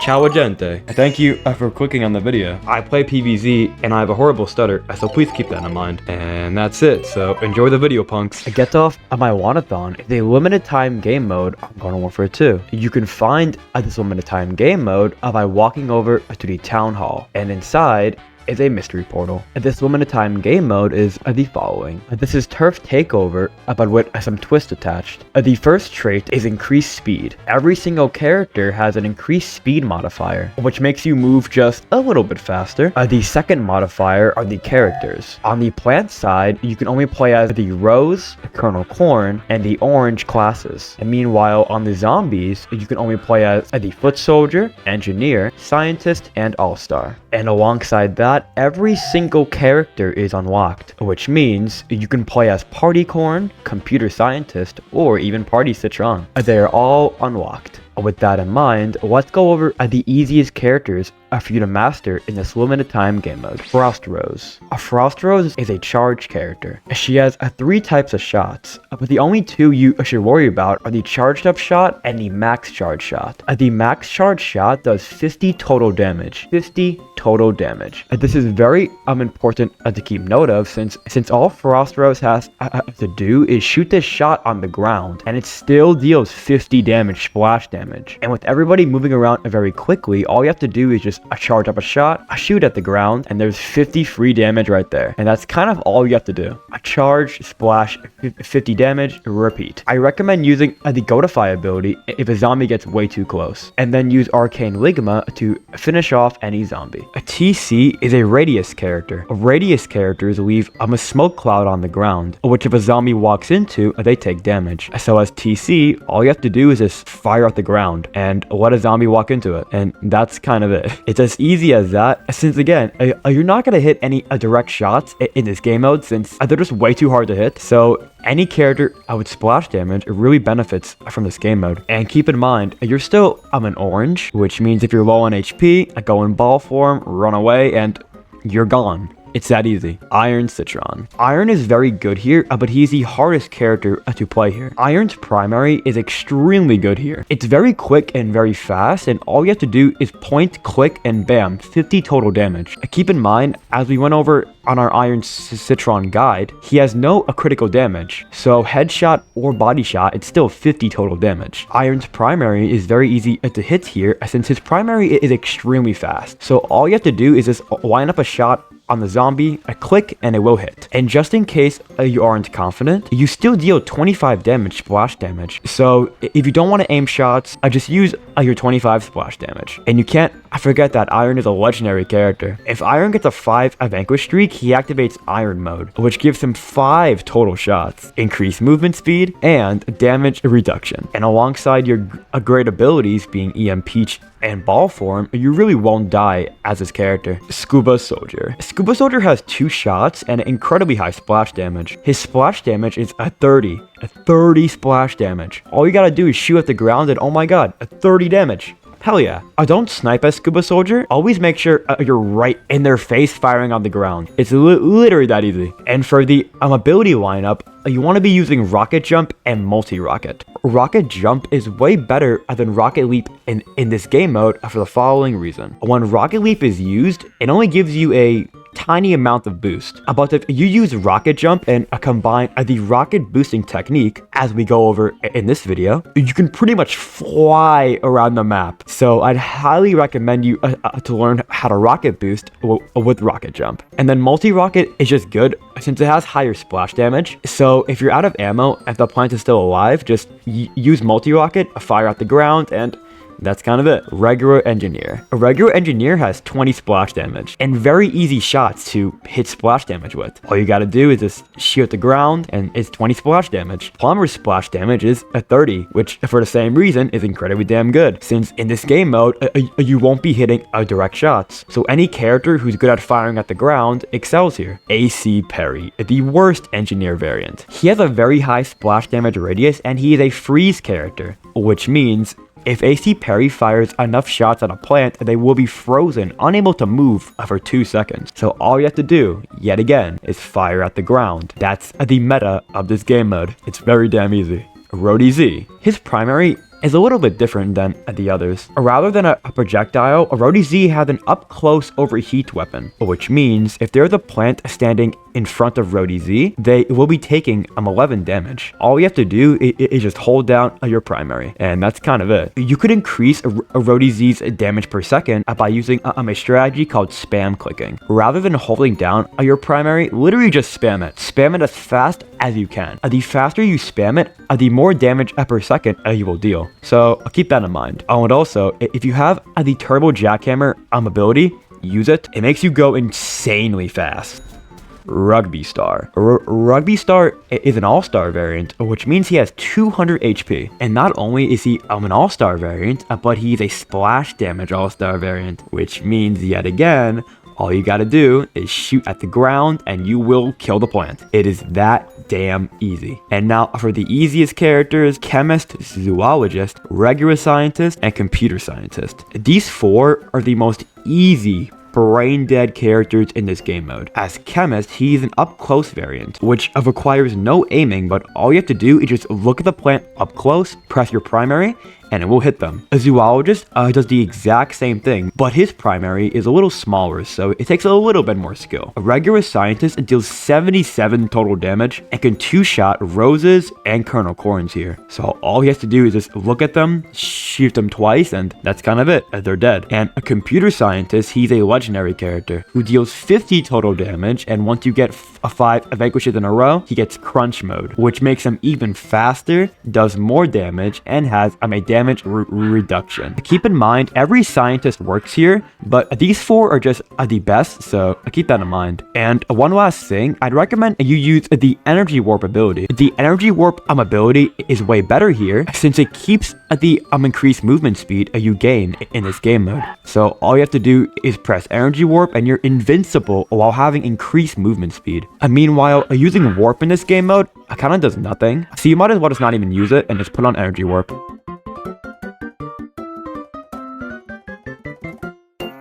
Ciao gente. Thank you for clicking on the video. I play PvZ and I have a horrible stutter, so please keep that in mind. And that's it, so enjoy the video, punks. Get-Off-My-Lawn-A-Thon is a limited time game mode on Modern Warfare 2. You can find this limited time game mode by walking over to the town hall, and inside is a mystery portal. This limited time game mode is the following. This is turf takeover, but with some twist attached. The first trait is increased speed. Every single character has an increased speed modifier, which makes you move just a little bit faster. The second modifier are the characters. On the plant side, you can only play as the Rose, Colonel Corn, and the Orange classes. And meanwhile, on the zombies, you can only play as the Foot Soldier, Engineer, Scientist, and All-Star. And alongside that, every single character is unlocked, which means you can play as Party Corn, Computer Scientist, or even Party Citron. They are all unlocked. With that in mind, let's go over the easiest characters for you to master in this limited time game mode. Frost Rose. Frost Rose is a charge character. She has 3 types of shots, but the only 2 you should worry about are the charged up shot and the max charge shot. The max charge shot does 50 total damage. 50 total damage. This is very important to keep note of since all Frost Rose has to do is shoot this shot on the ground and it still deals 50 damage splash damage. And with everybody moving around very quickly, all you have to do is just charge up a shot, shoot at the ground, and there's 50 free damage right there. And that's kind of all you have to do. A charge, splash, 50 damage, repeat. I recommend using the Gotify ability if a zombie gets way too close, and then use Arcane Ligma to finish off any zombie. A TC is a radius character. Radius characters leave a smoke cloud on the ground, which if a zombie walks into, they take damage. So as TC, all you have to do is just fire at the ground and let a zombie walk into it, and that's kind of it. It's as easy as that, since again, you're not going to hit any direct shots in this game mode since they're just way too hard to hit. So any character with splash damage really benefits from this game mode. And keep in mind, you're still an orange, which means if you're low on HP, go in ball form, run away, and you're gone. It's that easy. Iron Citron. Iron is very good here, but he's the hardest character to play here. Iron's primary is extremely good here. It's very quick and very fast, and all you have to do is point, click, and bam, 50 total damage. Keep in mind, as we went over on our Iron Citron guide, he has no critical damage. So headshot or body shot, it's still 50 total damage. Iron's primary is very easy to hit here, since his primary is extremely fast. So all you have to do is just line up a shot on the zombie, a click, and it will hit. And just in case you aren't confident, you still deal 25 damage splash damage. So if you don't want to aim shots, just use your 25 splash damage. And you can't forget that Iron is a legendary character. If Iron gets a 5 vanquish streak, he activates Iron mode, which gives him 5 total shots, increased movement speed, and damage reduction. And alongside your great abilities being EMP and ball form, you really won't die as this character. Scuba Soldier. Scuba Soldier has 2 shots and incredibly high splash damage. His splash damage is a 30 splash damage. All you gotta do is shoot at the ground and oh my god, a 30 damage. Hell yeah. Don't snipe as Scuba Soldier. Always make sure you're right in their face firing on the ground. It's literally that easy. And for the ability lineup, you want to be using Rocket Jump and Multi-Rocket. Rocket Jump is way better than Rocket Leap in this game mode for the following reason. When Rocket Leap is used, it only gives you a tiny amount of boost. But if you use Rocket Jump and combine the rocket boosting technique, as we go over in this video, you can pretty much fly around the map. So I'd highly recommend you to learn how to rocket boost with Rocket Jump. And then Multi-Rocket is just good since it has higher splash damage. So if you're out of ammo and the plant is still alive, just use Multi-Rocket, fire at the ground, and that's kind of it. Regular Engineer. A regular Engineer has 20 splash damage and very easy shots to hit splash damage with. All you gotta do is just shoot at the ground and it's 20 splash damage. Plumber's splash damage is a 30, which for the same reason is incredibly damn good, since in this game mode, you won't be hitting direct shots. So any character who's good at firing at the ground excels here. AC Perry, the worst Engineer variant. He has a very high splash damage radius and he is a freeze character, which means if AC Perry fires enough shots at a plant, they will be frozen, unable to move for 2 seconds. So all you have to do, yet again, is fire at the ground. That's the meta of this game mode. It's very damn easy. Roadie Z. His primary is a little bit different than the others. Rather than a projectile, Roadie Z has an up-close overheat weapon, which means if there's a plant standing in front of Roadie Z, they will be taking 11 damage. All you have to do is just hold down your primary, and that's kind of it. You could increase a Roadie Z's damage per second by using a strategy called spam clicking. Rather than holding down your primary, literally just spam it. Spam it as fast as you can. The faster you spam it, the more damage per second you will deal. So keep that in mind. Oh, and also, if you have the turbo jackhammer ability, use it. It makes you go insanely fast. Rugby Star. Rugby Star is an all-star variant, which means he has 200 HP. And not only is he an all-star variant, but he's a splash damage all-star variant, which means yet again, all you gotta do is shoot at the ground and you will kill the plant. It is that damn easy. And now for the easiest characters: Chemist, Zoologist, Regular Scientist, and Computer Scientist. These four are the most easy brain dead characters in this game mode. As Chemist, he's an up close variant, which requires no aiming, but all you have to do is just look at the plant up close, press your primary, and it will hit them. A Zoologist does the exact same thing, but his primary is a little smaller, so it takes a little bit more skill. A Regular Scientist deals 77 total damage and can two-shot roses and kernel corns here. So all he has to do is just look at them, shoot them twice, and that's kind of it. They're dead. And a Computer Scientist, he's a legendary character who deals 50 total damage, and once you get 5 vanquishes in a row, he gets crunch mode, which makes him even faster, does more damage, and has a damage reduction. Keep in mind, every scientist works here, but these four are just the best, so keep that in mind. And one last thing, I'd recommend you use the energy warp ability. The energy warp ability is way better here since it keeps the increased movement speed you gain in this game mode. So all you have to do is press energy warp and you're invincible while having increased movement speed. Meanwhile, using warp in this game mode kind of does nothing, so you might as well just not even use it and just put on energy warp.